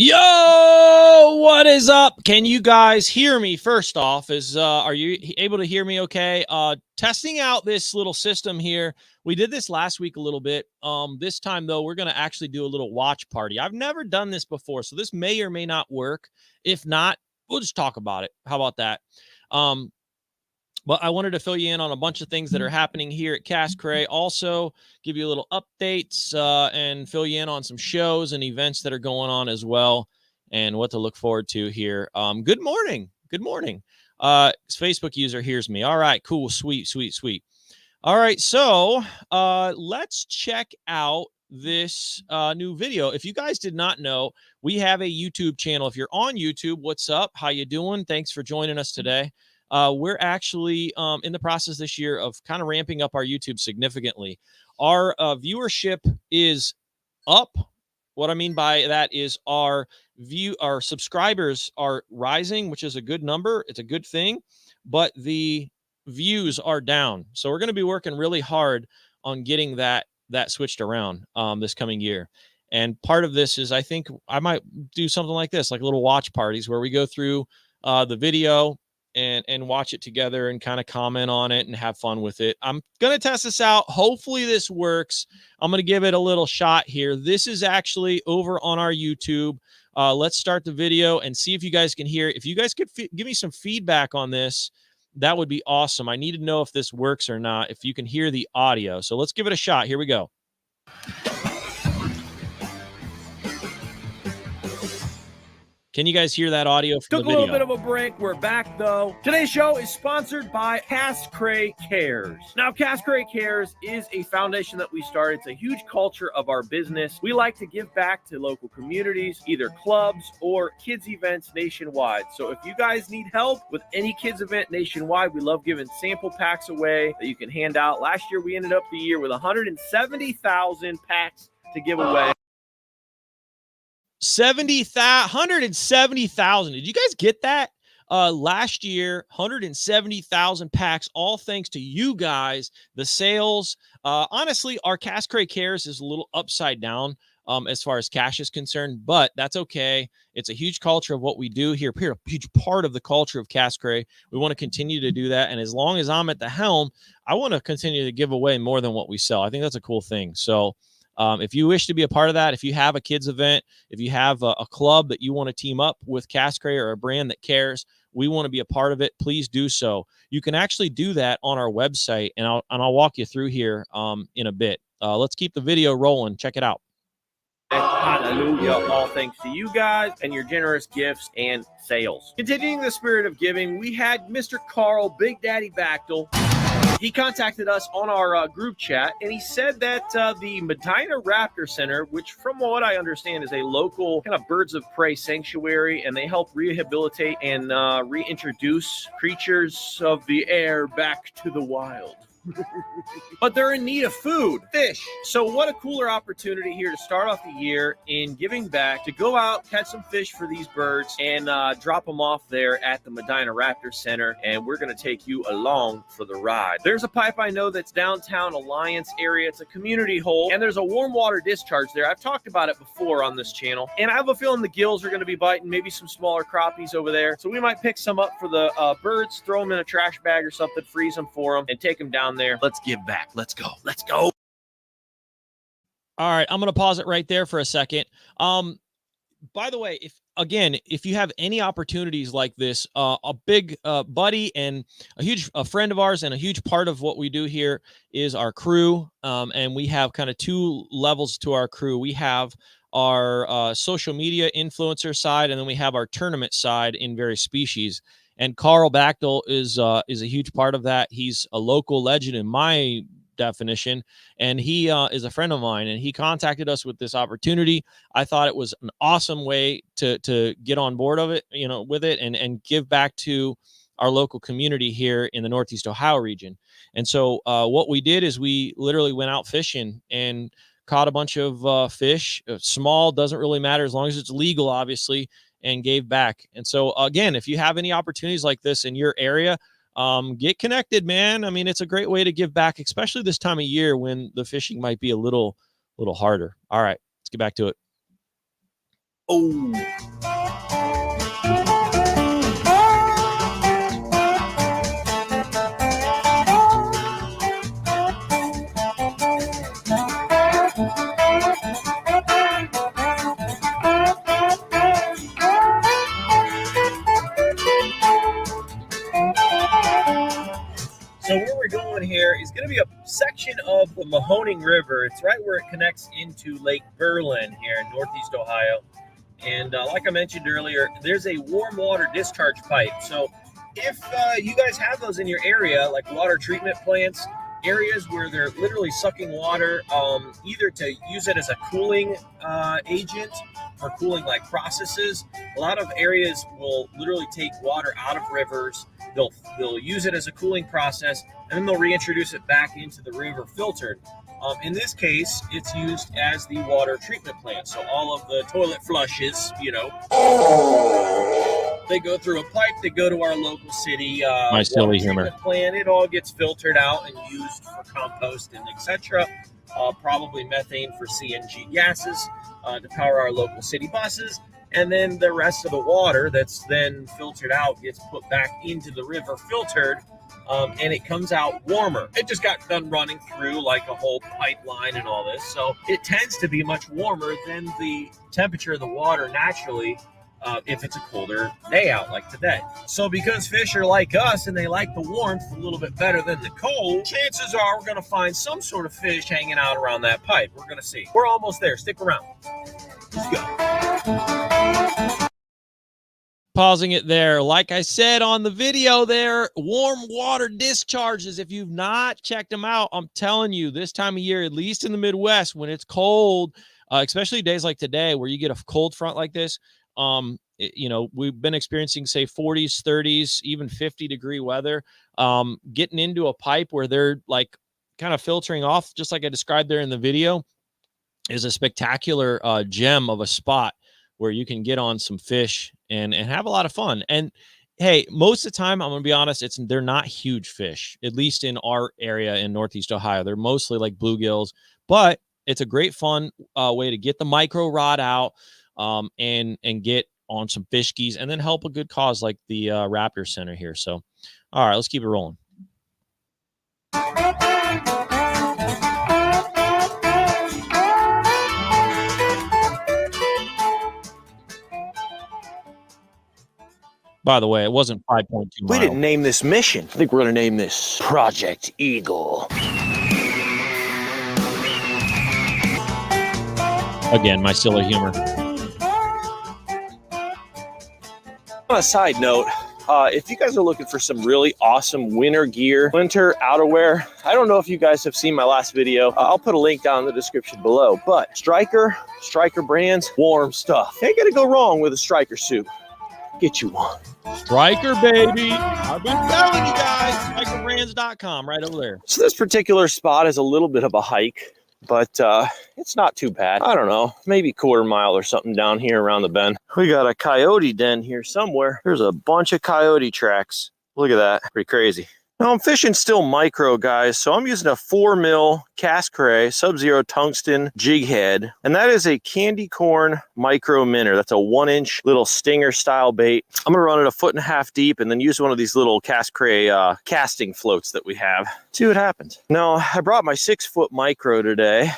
Yo, what is up? Can you guys hear me? First off, are you able to hear me okay? Testing out this little system here. We did this last week a little bit. This time though, we're going to actually do a little watch party. I've never done this before, so this may or may not work. If not, we'll just talk about it. How about that? But I wanted to fill you in on a bunch of things that are happening here at Cast Cray. Also, give you a little updates and fill you in on some shows and events that are going on as well, and what to look forward to here. Good morning. Good morning. Facebook user hears me. All right, cool, sweet. All right, so let's check out this new video. If you guys did not know, we have a YouTube channel. If you're on YouTube, what's up? How you doing? Thanks for joining us today. We're actually in the process this year of kind of ramping up our YouTube significantly. Our viewership is up. What I mean by that is our subscribers are rising, which is a good number. It's a good thing, but the views are down. So we're going to be working really hard on getting that switched around this coming year. And part of this is, I think I might do something like this, like little watch parties where we go through the video and watch it together and kind of comment on it and have fun with it. I'm going to test this out. Hopefully this works. I'm going to give it a little shot here. This is actually over on our YouTube. Let's start the video and see if you guys can hear. If you guys could give me some feedback on this, that would be awesome. I need to know if this works or not, if you can hear the audio. So let's give it a shot. Here we go. Can you guys hear that audio from the video? Took a little bit of a break. We're back, though. Today's show is sponsored by Cast Cray Cares. Now, Cast Cray Cares is a foundation that we started. It's a huge culture of our business. We like to give back to local communities, either clubs or kids events nationwide. So if you guys need help with any kids event nationwide, we love giving sample packs away that you can hand out. Last year, we ended up the year with 170,000 packs to give away. 170,000. Did you guys get that? Last year, 170,000 packs, all thanks to you guys, the sales. Honestly, our Cast Cray Cares is a little upside down as far as cash is concerned, but that's okay. It's a huge culture of what we do here, a huge part of the culture of Cast Cray. We want to continue to do that. And as long as I'm at the helm, I want to continue to give away more than what we sell. I think that's a cool thing. So if you wish to be a part of that, if you have a kids event, if you have a club that you want to team up with Cast Cray or a brand that cares, we want to be a part of it. Please do so. You can actually do that on our website, and I'll walk you through here in a bit. Let's keep the video rolling. Check it out. Hallelujah. All thanks to you guys and your generous gifts and sales. Continuing the spirit of giving, we had Mr. Carl, Big Daddy Bachtel. He contacted us on our group chat, and he said that the Medina Raptor Center, which from what I understand is a local kind of birds of prey sanctuary, and they help rehabilitate and reintroduce creatures of the air back to the wild. But they're in need of food, fish. So what a cooler opportunity here to start off the year in giving back, to go out, catch some fish for these birds, and drop them off there at the Medina Raptor Center, and we're going to take you along for the ride. There's a pipe I know that's downtown Alliance area. It's a community hole, and there's a warm water discharge there. I've talked about it before on this channel, and I have a feeling the gills are going to be biting, maybe some smaller crappies over there. So we might pick some up for the birds, throw them in a trash bag or something, freeze them for them, and take them down there. Let's give back. Let's go. Let's go. All right, I'm going to pause it right there for a second. By the way, if you have any opportunities like this, a big buddy and a friend of ours and a huge part of what we do here is our crew. And we have kind of two levels to our crew. We have our social media influencer side, and then we have our tournament side in various species. And Carl Bachtel is a huge part of that. He's a local legend in my definition, and he is a friend of mine, and he contacted us with this opportunity. I thought it was an awesome way to get on board of it, with it, and give back to our local community here in the Northeast Ohio region. And so what we did is we literally went out fishing and caught a bunch of fish. Small, doesn't really matter as long as it's legal, obviously, and gave back. And so again, if you have any opportunities like this in your area, get connected, man. I mean, it's a great way to give back, especially this time of year when the fishing might be a little harder. All right, let's get back to it. Oh. So where we're going here is going to be a section of the Mahoning River. It's right where it connects into Lake Berlin here in Northeast Ohio. And like I mentioned earlier, there's a warm water discharge pipe. So if you guys have those in your area, like water treatment plants, areas where they're literally sucking water, either to use it as a cooling agent for cooling like processes. A lot of areas will literally take water out of rivers. They'll use it as a cooling process, and then they'll reintroduce it back into the river filtered. In this case, it's used as the water treatment plant. So all of the toilet flushes, you know, they go through a pipe. They go to our local city My silly humor. treatment plant. It all gets filtered out and used for compost and etc. Probably methane for CNG gases to power our local city buses. And then the rest of the water that's then filtered out gets put back into the river filtered, and it comes out warmer. It just got done running through like a whole pipeline and all this. So it tends to be much warmer than the temperature of the water naturally if it's a colder day out like today. So because fish are like us and they like the warmth a little bit better than the cold, chances are we're going to find some sort of fish hanging out around that pipe. We're going to see. We're almost there. Stick around. Let's go. Pausing it there. Like I said on the video there, warm water discharges. If you've not checked them out, I'm telling you, this time of year, at least in the Midwest, when it's cold, especially days like today where you get a cold front like this, you know, we've been experiencing, say, 40s, 30s, even 50-degree weather. Getting into a pipe where they're like kind of filtering off, just like I described there in the video, is a spectacular gem of a spot where you can get on some fish and have a lot of fun. And hey, most of the time, I'm gonna be honest, they're not huge fish, at least in our area in Northeast Ohio. They're mostly like bluegills, but it's a great fun way to get the micro rod out and get on some fish skis and then help a good cause like the Raptor Center here. So, all right, let's keep it rolling. By the way, it wasn't 5.2 miles. We didn't name this mission. I think we're going to name this Project Eagle. Again, my silly humor. On a side note, if you guys are looking for some really awesome winter gear, winter outerwear, I don't know if you guys have seen my last video. I'll put a link down in the description below. But Striker brands, warm stuff. Ain't gonna go wrong with a Striker suit. Get you one. Striker, baby. I've been telling you guys. StrikerBrands.com right over there. So this particular spot is a little bit of a hike, but it's not too bad. I don't know, maybe quarter mile or something down here around the bend. We got a coyote den here somewhere. There's a bunch of coyote tracks. Look at that, pretty crazy. Now I'm fishing still micro, guys, so I'm using a 4mm cast cray sub-zero tungsten jig head, and that is a candy corn micro minnow. That's a 1-inch little stinger style bait. I'm gonna run it 1.5 feet deep and then use one of these little cast cray casting floats that we have. See what happens. Now I brought my 6-foot micro today.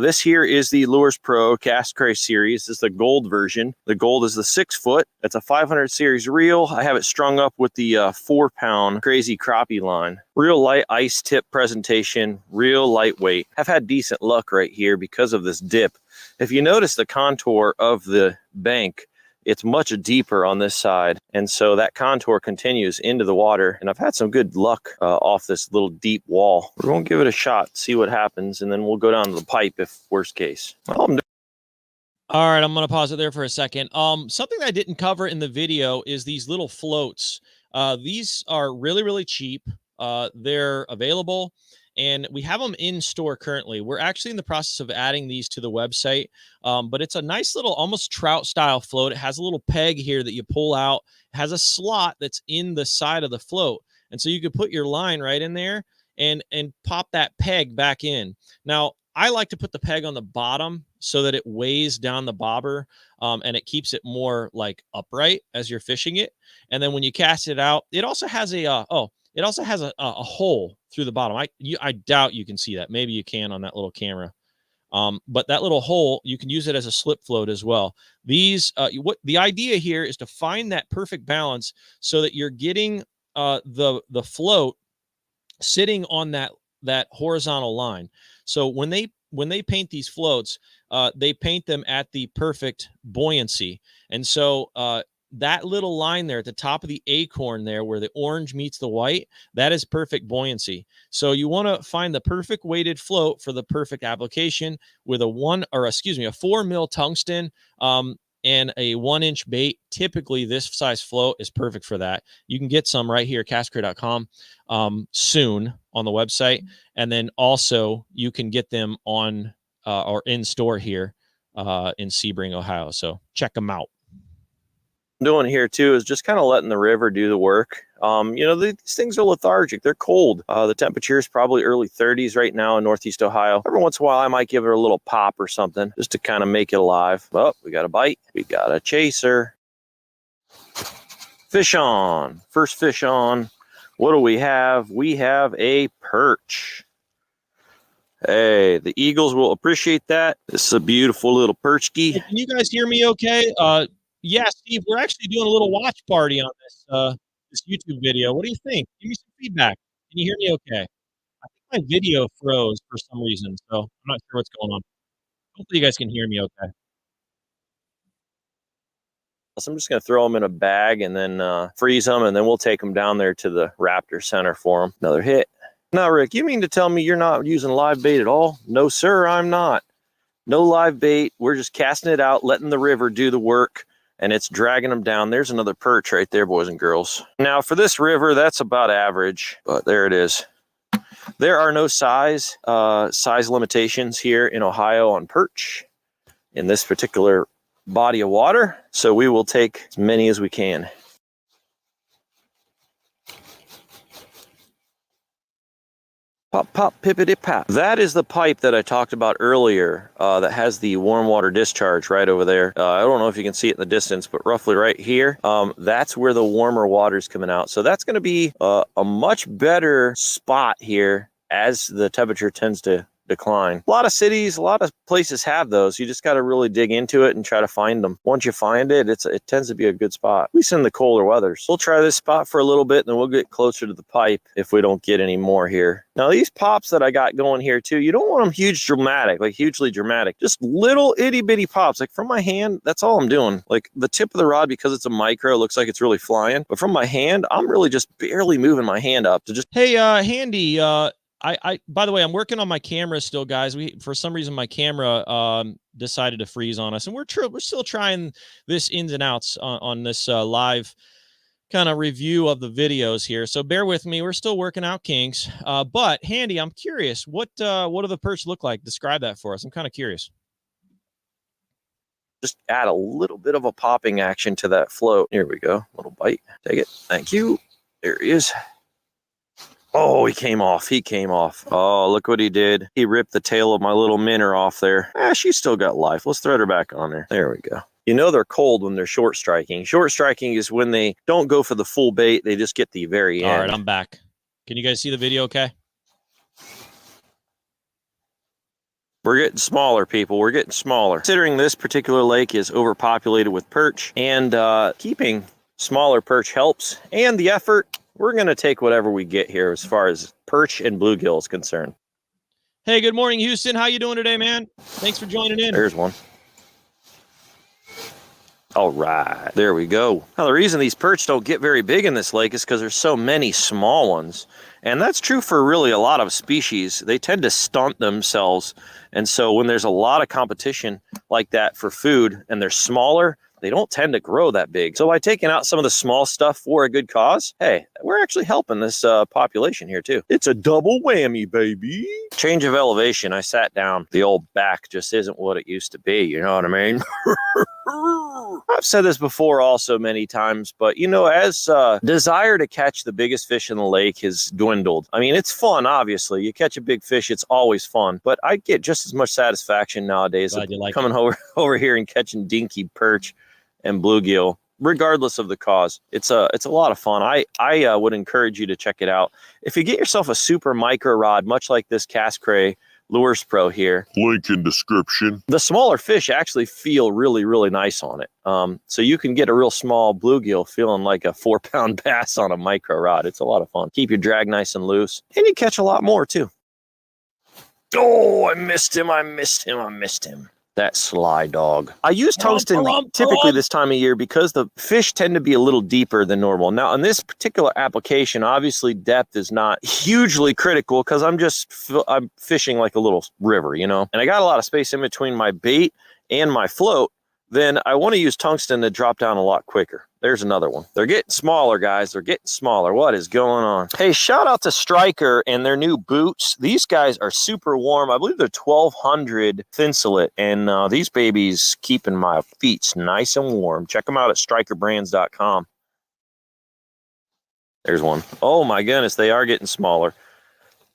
This here is the Lures Pro Cast Cray series. This is the gold version. The gold is the 6-foot. It's a 500 series reel. I have it strung up with the 4-pound crazy crappie line. Real light ice tip presentation, real lightweight. I've had decent luck right here because of this dip. If you notice the contour of the bank, it's much deeper on this side, and so that contour continues into the water, and I've had some good luck off this little deep wall. We're going to give it a shot, see what happens, and then we'll go down to the pipe if worst case. All right, I'm going to pause it there for a second. Something that I didn't cover in the video is these little floats. These are really, really cheap. They're available, and we have them in store currently. We're actually in the process of adding these to the website, but it's a nice little almost trout style float. It has a little peg here that you pull out. It has a slot that's in the side of the float, and so you could put your line right in there and pop that peg back in. Now, I like to put the peg on the bottom so that it weighs down the bobber, and it keeps it more like upright as you're fishing it. And then when you cast it out, it also has a hole through the bottom. I doubt you can see that. Maybe you can on that little camera. But that little hole, you can use it as a slip float as well. What the idea here is to find that perfect balance so that you're getting the float sitting on that horizontal line. So when they paint these floats, they paint them at the perfect buoyancy. And so that little line there at the top of the acorn there where the orange meets the white, that is perfect buoyancy. So you want to find the perfect weighted float for the perfect application with a 4 mil tungsten and a 1-inch bait. Typically this size float is perfect for that. You can get some right here at castcreate.com soon on the website. And then also you can get them on or in store here in Sebring, Ohio. So check them out. Doing here too is just kind of letting the river do the work. These things are lethargic. They're cold. The temperature is probably early 30s right now in Northeast Ohio. Every once in a while, I might give it a little pop or something just to kind of make it alive. Oh, we got a bite. We got a chaser. Fish on. First fish on. What do we have? We have a perch. Hey, the Eagles will appreciate that. This is a beautiful little perchky. Hey, can you guys hear me okay? Yeah, Steve, we're actually doing a little watch party on this YouTube video. What do you think? Give me some feedback. Can you hear me okay? I think my video froze for some reason, so I'm not sure what's going on. Hopefully you guys can hear me okay. So I'm just going to throw them in a bag and then freeze them, and then we'll take them down there to the Raptor Center for them. Another hit. Now, Rick, you mean to tell me you're not using live bait at all? No, sir, I'm not. No live bait. We're just casting it out, letting the river do the work. And it's dragging them down. There's another perch right there, boys and girls. Now, for this river, that's about average, but there it is. There are no size limitations here in Ohio on perch in this particular body of water, so we will take as many as we can. Pop, pop, pippity pop. That is the pipe that I talked about earlier that has the warm water discharge right over there. I don't know if you can see it in the distance, but roughly right here, that's where the warmer water is coming out. So that's going to be a much better spot here as the temperature tends to decline. A lot of cities, a lot of places have those. You just got to really dig into it and try to find them. Once you find it, it tends to be a good spot, at least in the colder weathers. We'll try this spot for a little bit and then we'll get closer to the pipe if we don't get any more here. Now these pops that I got going here too, you don't want them hugely dramatic, just little itty bitty pops. Like from my hand, that's all I'm doing. Like the tip of the rod, because it's a micro, looks like it's really flying, but from my hand, I'm really just barely moving my hand up to just. Hey, Handy, I by the way, I'm working on my camera still, guys. For some reason my camera decided to freeze on us, and we're still trying this ins and outs on this live kind of review of the videos here. So bear with me. We're still working out kinks. But Handy, I'm curious, what do the perch look like? Describe that for us. I'm kind of curious. Just add a little bit of a popping action to that float. Here we go. Little bite. Take it. Thank you. There he is. Oh, he came off. Oh, look what he did. He ripped the tail of my little minnow off there. She's still got life. Let's thread her back on there. There we go. You know they're cold when they're short striking. Short striking is when they don't go for the full bait. They just get the very end. All right, I'm back. Can you guys see the video okay? We're getting smaller, people. We're getting smaller. Considering this particular lake is overpopulated with perch, and keeping smaller perch helps, and the effort, we're going to take whatever we get here as far as perch and bluegill is concerned. Hey, good morning, Houston. How you doing today, man? Thanks for joining in. There's one. All right, there we go. Now, the reason these perch don't get very big in this lake is because there's so many small ones. And that's true for really a lot of species. They tend to stunt themselves. And so when there's a lot of competition like that for food and they're smaller, they don't tend to grow that big. So by taking out some of the small stuff for a good cause, hey, we're actually helping this population here too. It's a double whammy, baby. Change of elevation. I sat down. The old back just isn't what it used to be. You know what I mean? I've said this before also many times, but as desire to catch the biggest fish in the lake has dwindled. I mean, it's fun, obviously. You catch a big fish, it's always fun, but I get just as much satisfaction nowadays of coming over here and catching dinky perch and bluegill, regardless of the cause. It's a lot of fun. I would encourage you to check it out. If you get yourself a super micro rod, much like this Cast Cray Lures Pro here, link in description, the smaller fish actually feel really, really nice on it. So you can get a real small bluegill feeling like a 4-pound bass on a micro rod. It's a lot of fun. Keep your drag nice and loose, and you catch a lot more too. Oh, I missed him. That sly dog. I use tungsten typically this time of year because the fish tend to be a little deeper than normal. Now, in this particular application, obviously depth is not hugely critical because I'm fishing like a little river, and I got a lot of space in between my bait and my float. Then I want to use tungsten to drop down a lot quicker. There's another one. They're getting smaller, guys. They're getting smaller. What is going on? Hey, shout out to Striker and their new boots. These guys are super warm. I believe they're 1200 Thinsulate, and these babies keeping my feet nice and warm. Check them out at strikerbrands.com. There's one. Oh my goodness, they are getting smaller.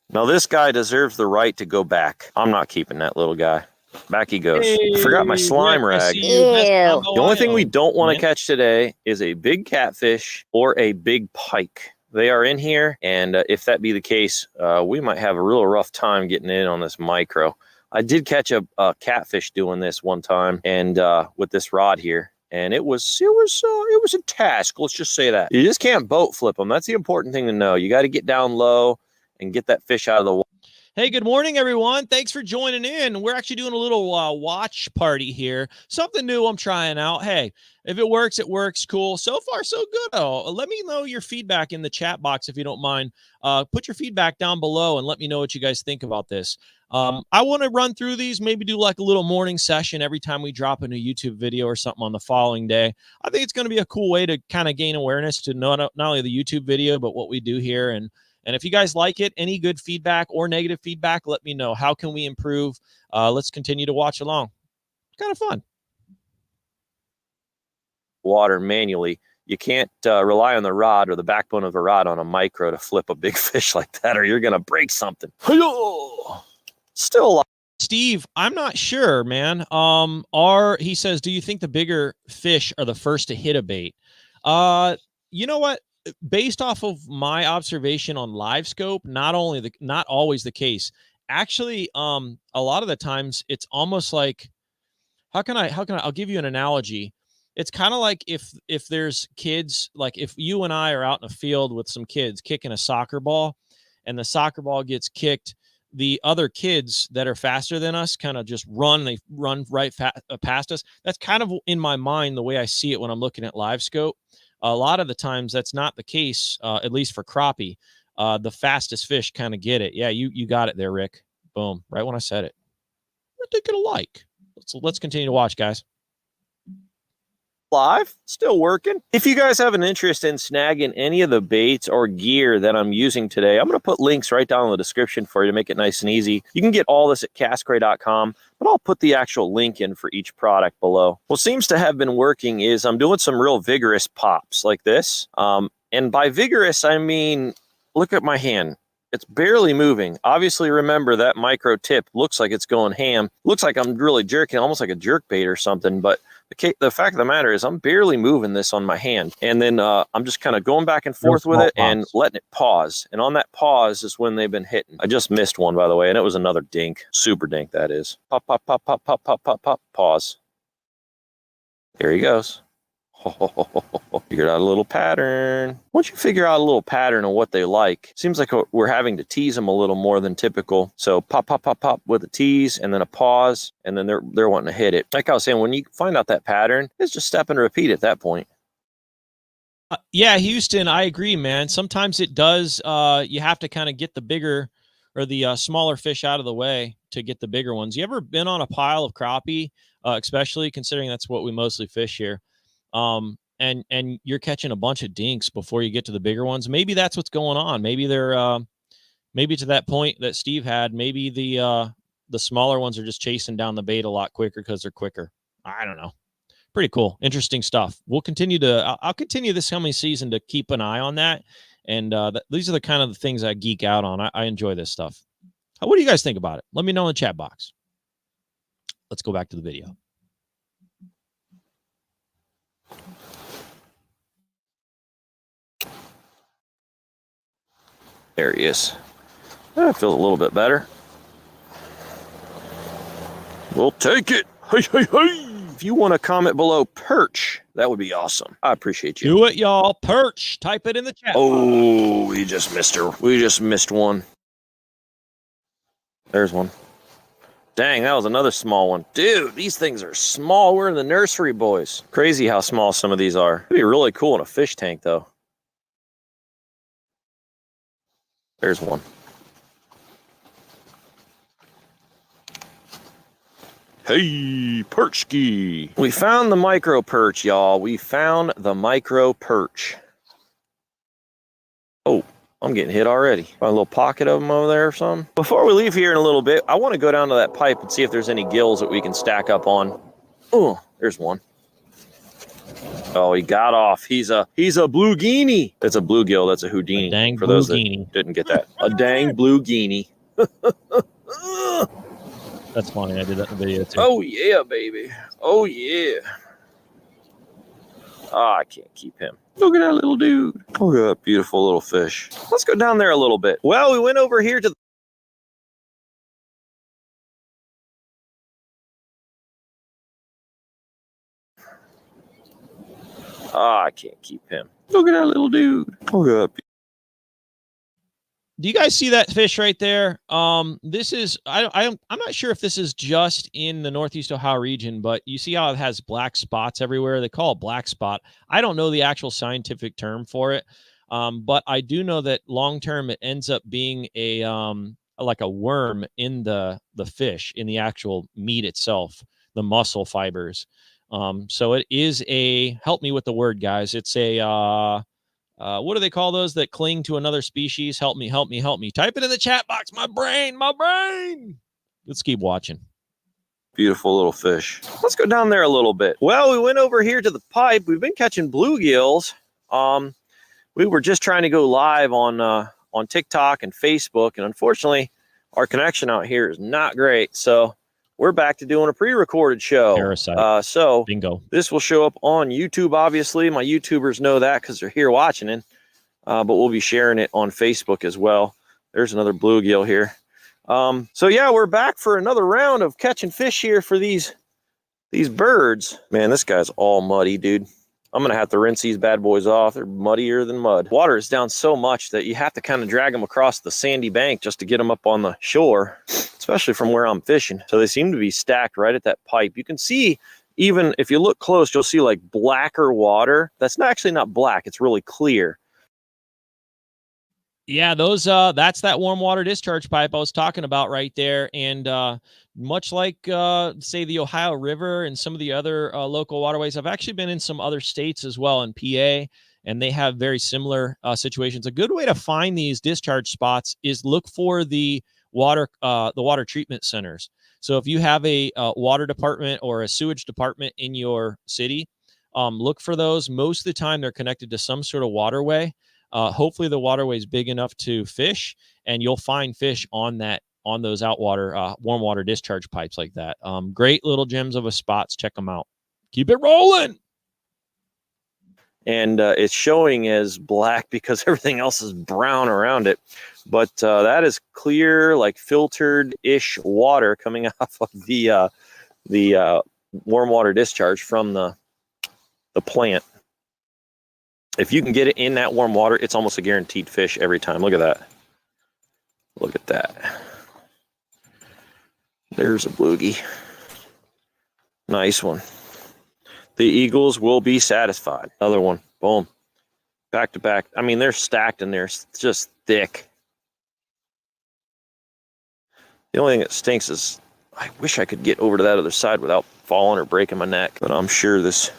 Now this guy deserves the right to go back. I'm not keeping that little guy. Back he goes. Hey, I forgot my slime rag. The only thing we don't want to catch today is a big catfish or a big pike. They are in here, and if that be the case, we might have a real rough time getting in on this micro. I did catch a catfish doing this one time, and with this rod here, and it was a task. Let's just say that. You just can't boat flip them. That's the important thing to know. You got to get down low and get that fish out of the water. Hey, good morning, everyone. Thanks for joining in. We're actually doing a little watch party here. Something new I'm trying out. Hey, if it works, it works. Cool. So far, so good. Oh, let me know your feedback in the chat box if you don't mind. Put your feedback down below and let me know what you guys think about this. I want to run through these, maybe do like a little morning session every time we drop a new YouTube video or something on the following day. I think it's going to be a cool way to kind of gain awareness to not only the YouTube video, but what we do here. And if you guys like it, any good feedback or negative feedback, let me know. How can we improve? Let's continue to watch along. It's kind of fun. Water manually. You can't rely on the rod or the backbone of a rod on a micro to flip a big fish like that, or you're going to break something. Still alive. Steve, I'm not sure, man. He says, do you think the bigger fish are the first to hit a bait? You know what? Based off of my observation on live scope, not always the case. Actually, a lot of the times it's almost like, I'll give you an analogy. It's kind of like if there's kids, like if you and I are out in a field with some kids kicking a soccer ball and the soccer ball gets kicked, the other kids that are faster than us kind of just they run right past us. That's kind of in my mind the way I see it when I'm looking at live scope. A lot of the times that's not the case, at least for crappie. The fastest fish kind of get it. Yeah, you got it there, Rick. Boom, right when I said it. I think it'll like. Let's continue to watch, guys. Live, still working. If you guys have an interest in snagging any of the baits or gear that I'm using today, I'm going to put links right down in the description for you to make it nice and easy. You can get all this at castcray.com, but I'll put the actual link in for each product below. What seems to have been working is I'm doing some real vigorous pops like this. And by vigorous, I mean, look at my hand. It's barely moving. Obviously, remember that micro tip looks like it's going ham. Looks like I'm really jerking, almost like a jerk bait or something. But the fact of the matter is I'm barely moving this on my hand. And then I'm just kind of going back and forth with it and letting it pause. And on that pause is when they've been hitting. I just missed one, by the way, and it was another dink. Super dink, that is. Pop, pop, pop, pop, pop, pop, pop, pop. Pause. There he goes. Figured out a little pattern. Once you figure out a little pattern of what they like, seems like we're having to tease them a little more than typical. So pop, pop, pop, pop with a tease and then a pause, and then they're wanting to hit it. Like I was saying, when you find out that pattern, it's just step and repeat at that point. Yeah, Houston, I agree, man. Sometimes it does. You have to kind of get the bigger or the smaller fish out of the way to get the bigger ones. You ever been on a pile of crappie, especially considering that's what we mostly fish here? And you're catching a bunch of dinks before you get to the bigger ones. Maybe that's what's going on. Maybe they're maybe to that point that Steve had, maybe the smaller ones are just chasing down the bait a lot quicker because they're quicker. I don't know. pretty cool, interesting stuff. We'll continue to. I'll continue this coming season to keep an eye on that. And these are the kind of the things I geek out on. I enjoy this stuff. What do you guys think about it? Let me know in the chat box. Let's go back to the video. There he is. That feels a little bit better. We'll take it. Hey, hey, hey. If you want to comment below perch, that would be awesome. I appreciate you. Do it, y'all. Perch. Type it in the chat. Oh, we just missed her. We just missed one. There's one. Dang, that was another small one. Dude, these things are small. We're in the nursery, boys. Crazy how small some of these are. It'd be really cool in a fish tank, though. There's one. Hey, perchki. We found the micro perch, y'all. We found the micro perch. Oh, I'm getting hit already. Find a little pocket of them over there or something. Before we leave here in a little bit, I want to go down to that pipe and see if there's any gills that we can stack up on. Oh, there's one. Oh, he got off. He's a blueguinea. That's a bluegill. That's a Houdini. A dang for those that blueguinea. didn't get that. A dang blueguinea. That's funny. I did that in the video too. Oh yeah, baby. Oh yeah. Oh, I can't keep him. Look at that little dude. Look at that beautiful little fish. Let's go down there a little bit. Well, we went over here to the I can't keep him. Look at that little dude. Look at that. Do you guys see that fish right there? This is I'm not sure if this is just in the Northeast Ohio region, but you see how it has black spots everywhere. They call it black spot. I don't know the actual scientific term for it, but I do know that long term it ends up being a like a worm in the fish, in the actual meat itself, the muscle fibers. So it is a, help me with the word, guys. It's a what do they call those that cling to another species? Help me, help me, help me. Type it in the chat box. My brain, my brain. Let's keep watching. Beautiful little fish. Let's go down there a little bit. Well, we went over here to the pipe. We've been catching bluegills. We were just trying to go live on TikTok and Facebook, and unfortunately, our connection out here is not great. So we're back to doing a pre-recorded show. Parasite. So Bingo. This will show up on YouTube, obviously. My YouTubers know that because they're here watching it. But we'll be sharing it on Facebook as well. There's another bluegill here. So yeah, we're back for another round of catching fish here for these birds. Man, this guy's all muddy, dude. I'm going to have to rinse these bad boys off. They're muddier than mud. Water is down so much that you have to kind of drag them across the sandy bank just to get them up on the shore, especially from where I'm fishing. So they seem to be stacked right at that pipe. You can see, even if you look close, you'll see like blacker water. That's actually not black. It's really clear. Yeah, those that's that warm water discharge pipe I was talking about right there. And much like say the Ohio River and some of the other local waterways, I've actually been in some other states as well, in PA, and they have very similar situations. A good way to find these discharge spots is look for the water treatment centers. So if you have a water department or a sewage department in your city, look for those. Most of the time they're connected to some sort of waterway. Hopefully the waterway is big enough to fish, and you'll find fish on those outwater warm water discharge pipes like that. Great little gems of a spots. Check them out. Keep it rolling. And it's showing as black because everything else is brown around it. But that is clear, like filtered-ish water coming off of the warm water discharge from the plant. If you can get it in that warm water, it's almost a guaranteed fish every time. Look at that. Look at that. There's a bluegie. Nice one. The Eagles will be satisfied. Another one. Boom. Back to back. I mean, they're stacked in there. It's just thick. The only thing that stinks is I wish I could get over to that other side without falling or breaking my neck. But I'm sure this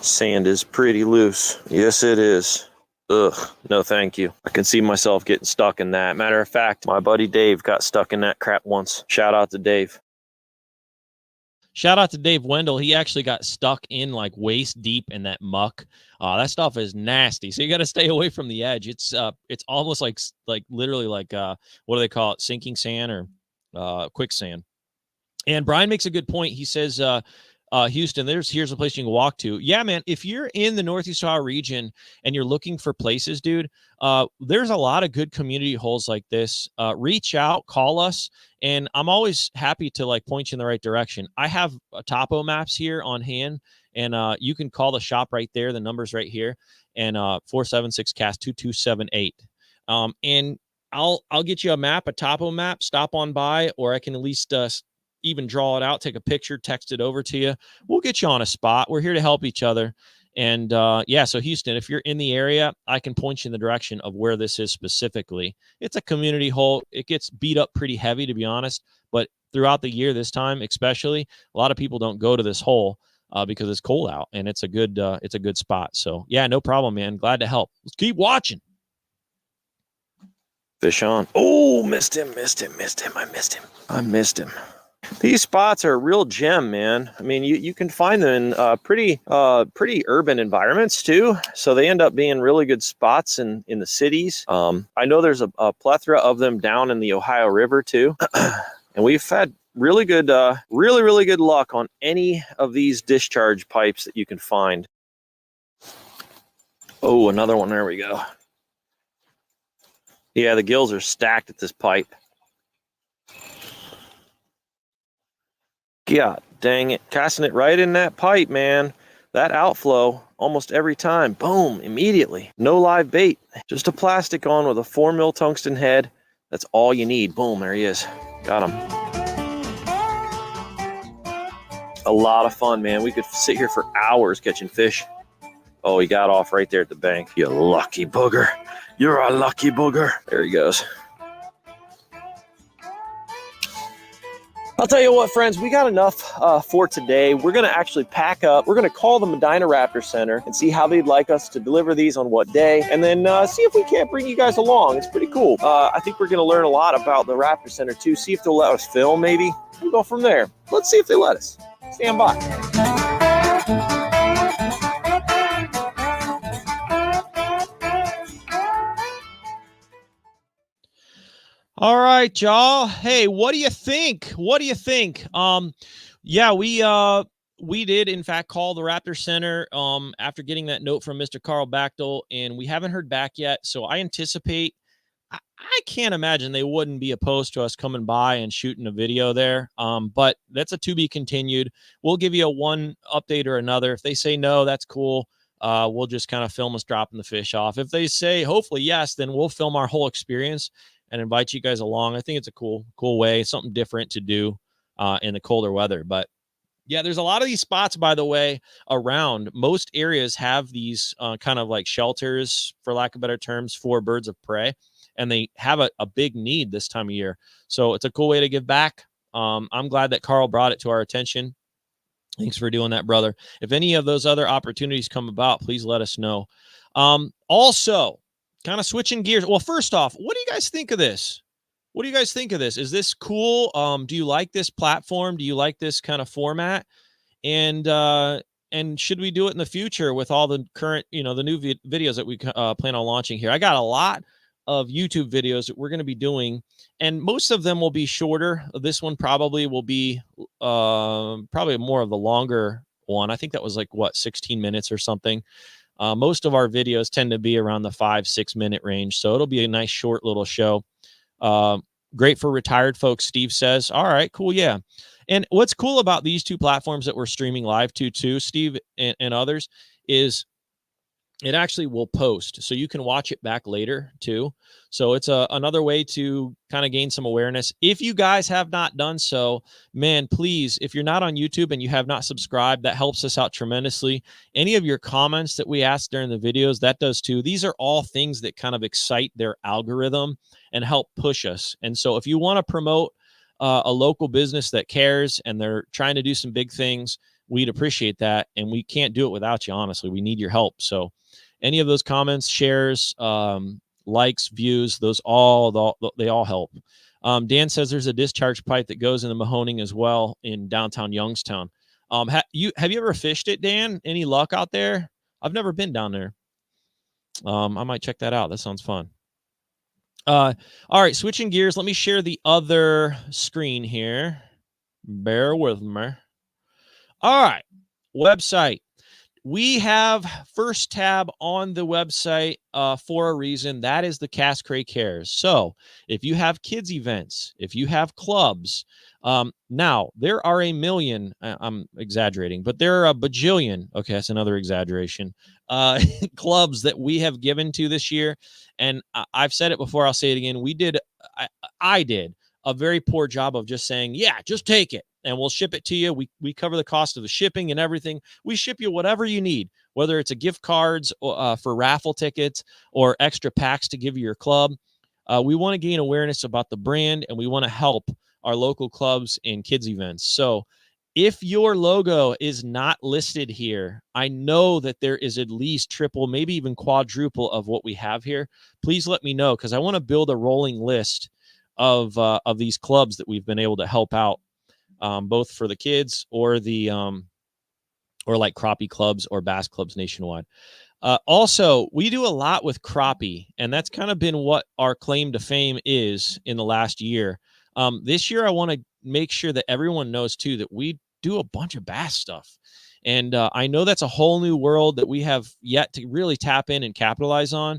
sand is pretty loose. Yes, it is. Ugh, no thank you. I can see myself getting stuck in that. Matter of fact, my buddy Dave got stuck in that crap once. Shout out to Dave. Shout out to Dave Wendell. He actually got stuck in like waist deep in that muck. That stuff is nasty. So you got to stay away from the edge. It's almost like literally like what do they call it? Sinking sand or quicksand. And Brian makes a good point. He says, Houston, here's a place you can walk to. Yeah, man. If you're in the Northeast Ohio region and you're looking for places, dude, there's a lot of good community holes like this. Reach out, call us, and I'm always happy to like point you in the right direction. I have topo maps here on hand, and you can call the shop right there. The number's right here, and 476-CAST-2278. And I'll get you a map, a topo map. Stop on by, or I can at least even draw it out, take a picture, text it over to you. We'll get you on a spot. We're here to help each other. And yeah, so Houston, if you're in the area, I can point you in the direction of where this is specifically. It's a community hole. It gets beat up pretty heavy, to be honest. But throughout the year, this time especially, a lot of people don't go to this hole because it's cold out, and it's a good spot. So yeah, no problem, man. Glad to help. Let's keep watching. Fish on. Oh, missed him. I missed him. These spots are a real gem, man. I mean, you can find them in pretty urban environments too. So they end up being really good spots in the cities. I know there's a plethora of them down in the Ohio River too. And we've had really good luck on any of these discharge pipes that you can find. Oh, another one. There we go. Yeah, the gills are stacked at this pipe. God dang it. Casting it right in that pipe, man. That outflow almost every time. Boom, immediately. No live bait. Just a plastic on with a 4 mil tungsten head. That's all you need. Boom, there he is. Got him. A lot of fun, man. We could sit here for hours catching fish. Oh, he got off right there at the bank. You lucky booger. You're a lucky booger. There he goes. I'll tell you what, friends, we got enough for today. We're going to actually pack up. We're going to call the Medina Raptor Center and see how they'd like us to deliver these on what day, and then see if we can't bring you guys along. It's pretty cool. I think we're going to learn a lot about the Raptor Center, too. See if they'll let us film, maybe. We'll go from there. Let's see if they let us. Stand by. All right, y'all. Hey, what do you think? Yeah, we did in fact call the Raptor Center after getting that note from Mr. Carl Bachtel, and we haven't heard back yet. So I anticipate, I can't imagine they wouldn't be opposed to us coming by and shooting a video there. But that's a to be continued. We'll give you a one update or another. If they say no, that's cool. We'll just kind of film us dropping the fish off. If they say hopefully yes, then we'll film our whole experience and invite you guys along. I think it's a cool way, something different to do in the colder weather. But yeah, there's a lot of these spots, by the way, around. Most areas have these kind of like shelters, for lack of better terms, for birds of prey, and they have a big need this time of year. So it's a cool way to give back. I'm glad that Carl brought it to our attention. Thanks for doing that, brother. If any of those other opportunities come about, please let us know. Also, kind of switching gears. Well, first off, what do you guys think of this? Is this cool? Do you like this platform? Do you like this kind of format? And should we do it in the future with all the current, the new videos that we plan on launching here? I got a lot of YouTube videos that we're going to be doing, and most of them will be shorter. This one probably will be probably more of the longer one. I think that was like 16 minutes or something. Most of our videos tend to be around the 5-6 minute range. So it'll be a nice short little show. Great for retired folks, Steve says. All right, cool. Yeah. And what's cool about these two platforms that we're streaming live to too, Steve and others, is it actually will post. So you can watch it back later too. So it's another way to kind of gain some awareness. If you guys have not done so, man, please, if you're not on YouTube and you have not subscribed, that helps us out tremendously. Any of your comments that we ask during the videos, that does too. These are all things that kind of excite their algorithm and help push us. And so if you want to promote a local business that cares and they're trying to do some big things, we'd appreciate that. And we can't do it without you, honestly. We need your help. So any of those comments, shares, likes, views, they all help. Dan says there's a discharge pipe that goes in the Mahoning as well in downtown Youngstown. Have you ever fished it, Dan? Any luck out there? I've never been down there. I might check that out. That sounds fun. All right, switching gears. Let me share the other screen here. Bear with me. All right, website. We have first tab on the website for a reason. That is the Cass Cray Cares. So if you have kids events, if you have clubs, now there are a million, I'm exaggerating, but there are a bajillion, okay, that's another exaggeration, clubs that we have given to this year. And I've said it before, I'll say it again. I did a very poor job of just saying, yeah, just take it and we'll ship it to you. We cover the cost of the shipping and everything. We ship you whatever you need, whether it's a gift cards for raffle tickets or extra packs to give you your club. We want to gain awareness about the brand, and we want to help our local clubs and kids events. So if your logo is not listed here, I know that there is at least triple, maybe even quadruple of what we have here. Please let me know, because I want to build a rolling list of these clubs that we've been able to help out, both for the kids or the or like crappie clubs or bass clubs nationwide. Also, we do a lot with crappie, and that's kind of been what our claim to fame is in the last year. This year, I want to make sure that everyone knows too that we do a bunch of bass stuff. And I know that's a whole new world that we have yet to really tap in and capitalize on.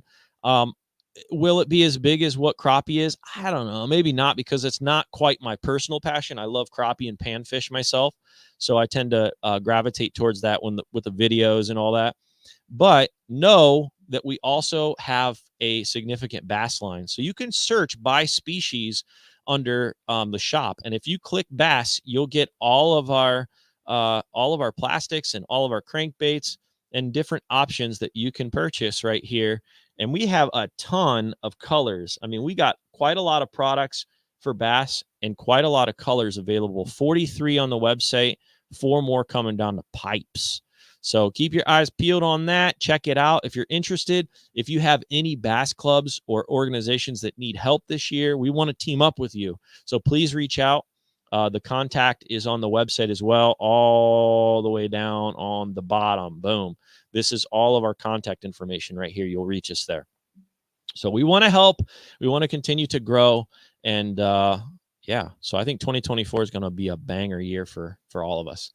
Will it be as big as what crappie is? I don't know. Maybe not, because it's not quite my personal passion. I love crappie and panfish myself, so I tend to gravitate towards that one with the videos and all that. But know that we also have a significant bass line. So you can search by species under the shop. And if you click bass, you'll get all of our plastics and all of our crankbaits and different options that you can purchase right here. And we have a ton of colors. I mean, we got quite a lot of products for bass and quite a lot of colors available. 43 on the website, 4 more coming down the pipes. So keep your eyes peeled on that. Check it out if you're interested. If you have any bass clubs or organizations that need help this year, we want to team up with you. So please reach out. The contact is on the website as well, all the way down on the bottom. Boom. This is all of our contact information right here. You'll reach us there. So we want to help. We want to continue to grow. And yeah, so I think 2024 is going to be a banger year for all of us.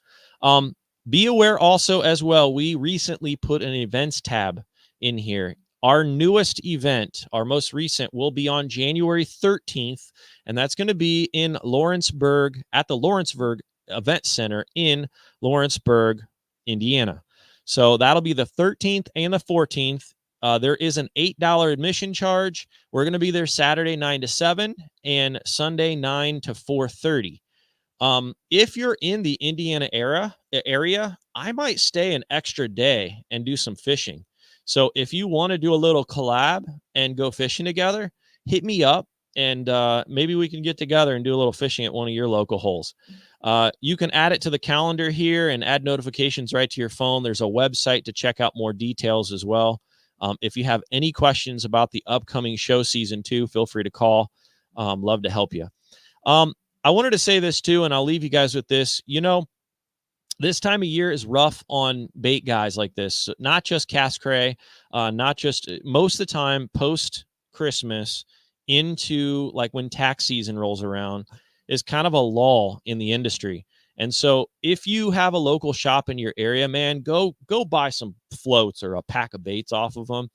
Be aware also as well, we recently put an events tab in here. Our newest event, our most recent, will be on January 13th, and that's going to be in Lawrenceburg, at the Lawrenceburg Event Center in Lawrenceburg, Indiana. So that'll be the 13th and the 14th. There is an $8 admission charge. We're going to be there Saturday 9 to 7 and Sunday 9 to 4:30. If you're in the Indiana area, I might stay an extra day and do some fishing. So if you want to do a little collab and go fishing together, hit me up, and maybe we can get together and do a little fishing at one of your local holes. You can add it to the calendar here and add notifications right to your phone. There's a website to check out more details as well. If you have any questions about the upcoming show season 2, feel free to call. Love to help you. I wanted to say this too, and I'll leave you guys with this. You know, this time of year is rough on bait guys like this. Not just Cass Cray, not just most of the time post Christmas into like when tax season rolls around is kind of a lull in the industry. And so if you have a local shop in your area, man, go buy some floats or a pack of baits off of them.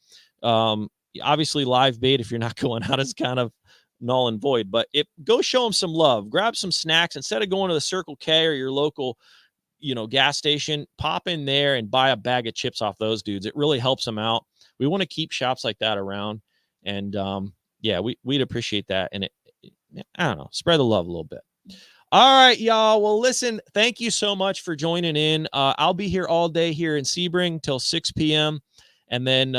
Obviously live bait, if you're not going out, is kind of null and void, but go show them some love. Grab some snacks instead of going to the Circle K or your local, gas station. Pop in there and buy a bag of chips off those dudes. It really helps them out. We want to keep shops like that around, and yeah, we'd appreciate that. And I don't know, spread the love a little bit. All right, y'all. Well, listen, thank you so much for joining in. I'll be here all day here in Sebring till 6 p.m. And then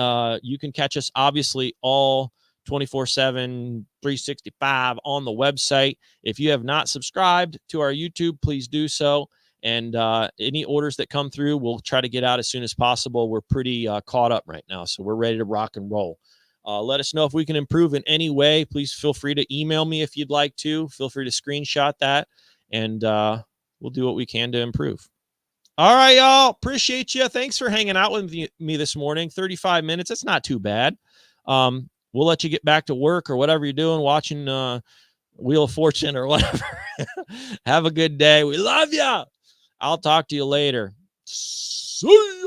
you can catch us obviously all 24/7, 365 on the website. If you have not subscribed to our YouTube, please do so. And any orders that come through, we'll try to get out as soon as possible. We're pretty caught up right now, so we're ready to rock and roll. Let us know if we can improve in any way. Please feel free to email me if you'd like to. Feel free to screenshot that, and we'll do what we can to improve. All right, y'all. Appreciate you. Thanks for hanging out with me this morning. 35 minutes. That's not too bad. We'll let you get back to work or whatever you're doing, watching Wheel of Fortune or whatever. Have a good day. We love you. I'll talk to you later. See